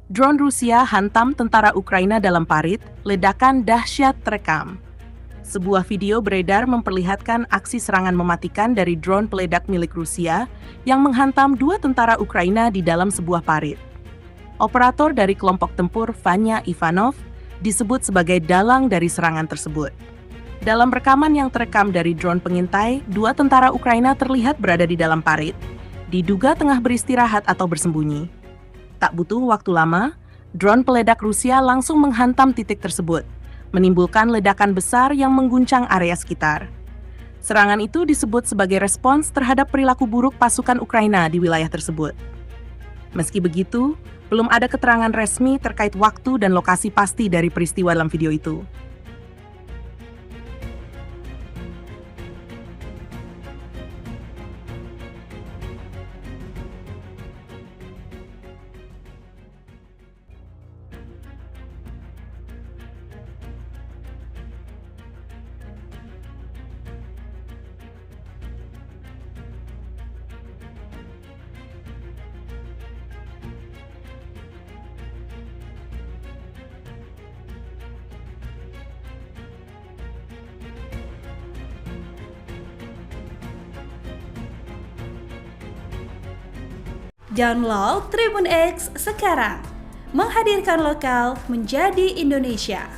Drone Rusia hantam tentara Ukraina dalam parit, ledakan dahsyat terekam. Sebuah video beredar memperlihatkan aksi serangan mematikan dari drone peledak milik Rusia yang menghantam dua tentara Ukraina di dalam sebuah parit. Operator dari kelompok tempur Vanya Ivanov disebut sebagai dalang dari serangan tersebut. Dalam rekaman yang terekam dari drone pengintai, dua tentara Ukraina terlihat berada di dalam parit, diduga tengah beristirahat atau bersembunyi. Tak butuh waktu lama, drone peledak Rusia langsung menghantam titik tersebut, menimbulkan ledakan besar yang mengguncang area sekitar. Serangan itu disebut sebagai respons terhadap perilaku buruk pasukan Ukraina di wilayah tersebut. Meski begitu, belum ada keterangan resmi terkait waktu dan lokasi pasti dari peristiwa dalam video itu. Download Tribun X sekarang, menghadirkan lokal menjadi Indonesia.